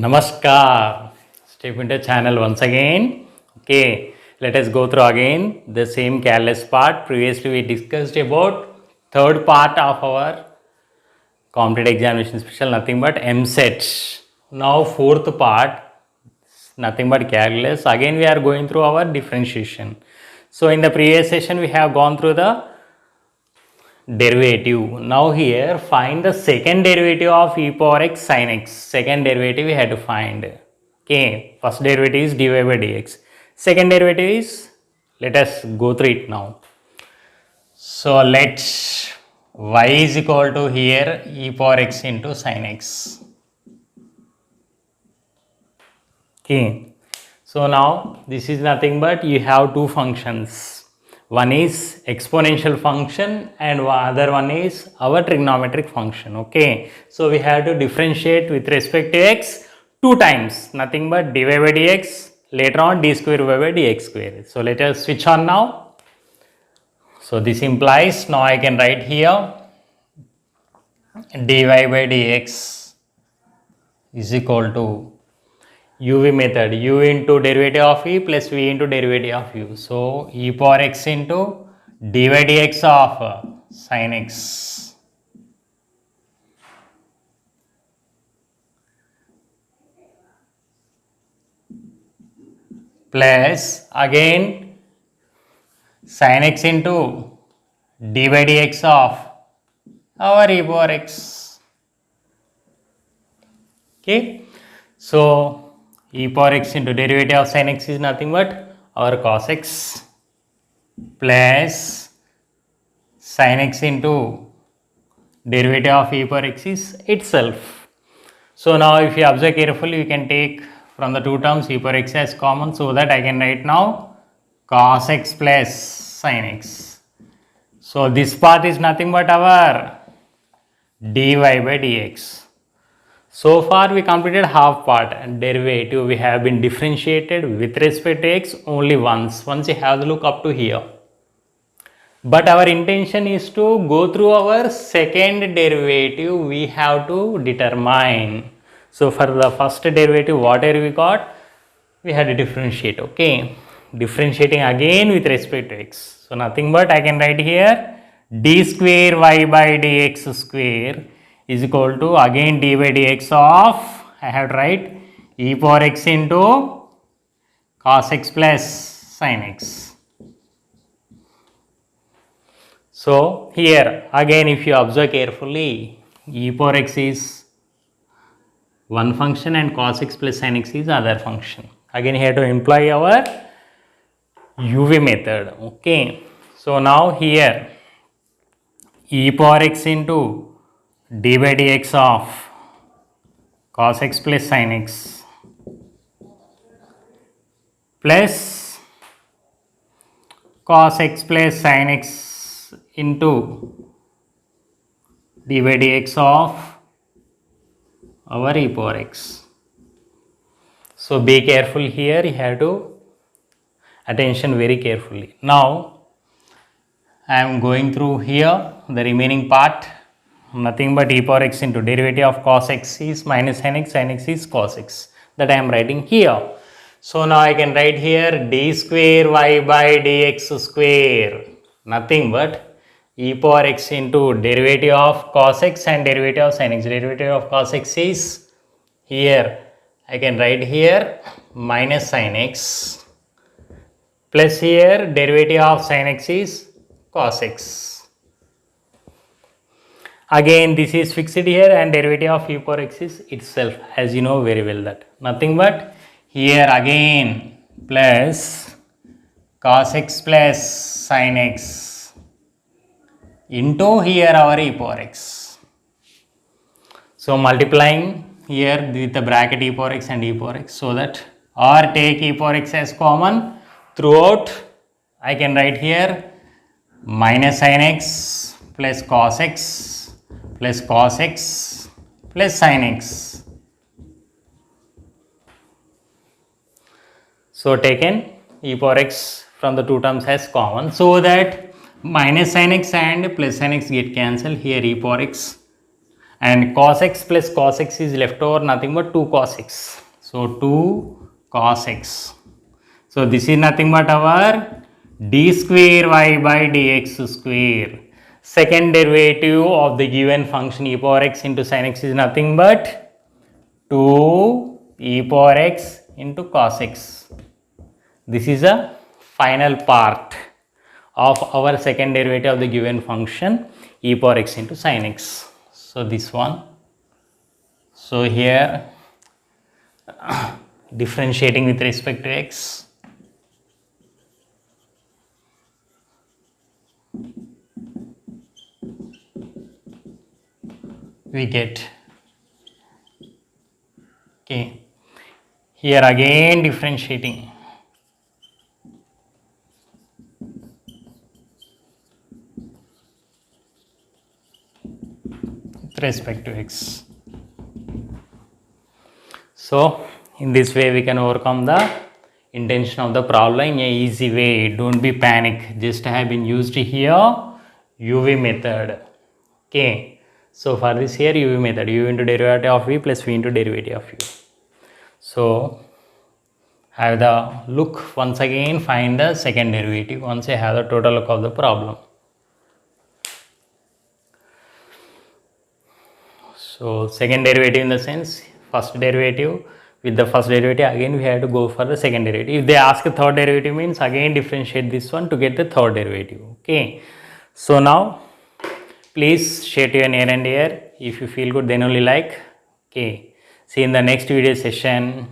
Namaskar. Step into channel once again. Okay, let us go through again the same careless part. Previously we discussed about third part of our competitive examination special, nothing but MSET. Now fourth part, nothing but careless. Again we are going through our differentiation. So in the previous session we have gone through the derivative. Now here find the second derivative of e power x sin x. Second derivative we had to find. Okay, first derivative is dy by dx. Second derivative is, let us go through it now. So let y is equal to here e power x into sin x. Okay, so now this is nothing but you have two functions. One is exponential function and other one is our trigonometric function. Okay, so we have to differentiate with respect to x two times, nothing but dy by dx, later on d square by dx square. So let us switch on now. So this implies now I can write here dy by dx is equal to UV method, u into derivative of e plus v into derivative of u. So e power x into dy dx of sin x plus again sin x into dy dx of our e power x. Okay, so e power x into derivative of sin x is nothing but our cos x plus sin x into derivative of e power x is itself. So now if you observe carefully, you can take from the two terms e power x as common, so that I can write now cos x plus sin x. So this part is nothing but our dy by dx. So far we completed half part and derivative we have been differentiated with respect to x only once you have to look up to here. But our intention is to go through our second derivative we have to determine. So for the first derivative whatever we got, we had to differentiate. Okay, differentiating again with respect to x. So nothing but I can write here d square y by dx square is equal to again dy by dx of, I have to write e power x into cos x plus sin x. So here again if you observe carefully, e power x is one function and cos x plus sin x is other function. Again here to employ our UV method. Okay, so now here e power x into dy by dx of cos x plus sin x plus cos x plus sin x into dy by dx of our e power x. So be careful here, you have to attention very carefully. Now I am going through here the remaining part, nothing but e power x into derivative of cos x is minus sin x is cos x, that I am writing here. So now I can write here d square y by dx square, nothing but e power x into derivative of cos x and derivative of sin x. Derivative of cos x is here, I can write here minus sin x plus here derivative of sin x is cos x. Again this is fixed here and derivative of e power x is itself, as you know very well, that nothing but here again plus cos x plus sin x into here our e power x. So multiplying here with the bracket e power x and e power x, so that or take e power x as common throughout, I can write here minus sin x plus cos x plus cos x plus sin x. So taken e power x from the two terms as common, so that minus sin x and plus sin x get cancelled. Here e power x and cos x plus cos x is left over nothing but 2 cos x. So 2 cos x. So this is nothing but our d square y by dx square. Second derivative of the given function e power x into sin x is nothing but 2 e power x into cos x. This is a final part of our second derivative of the given function e power x into sin x. So this one. So here differentiating with respect to x, we get, okay, here again differentiating with respect to x. So in this way we can overcome the intention of the problem in a easy way. Don't be panic, just have been used here UV method. Okay, so for this here UV method, u into derivative of v plus v into derivative of u. So have the look once again, find the second derivative once I have the total look of the problem. So second derivative in the sense first derivative, with the first derivative again we have to go for the second derivative. If they ask a third derivative means again differentiate this one to get the third derivative. Okay, so now please share to your near and dear. If you feel good then only like. Okay, see you in the next video session.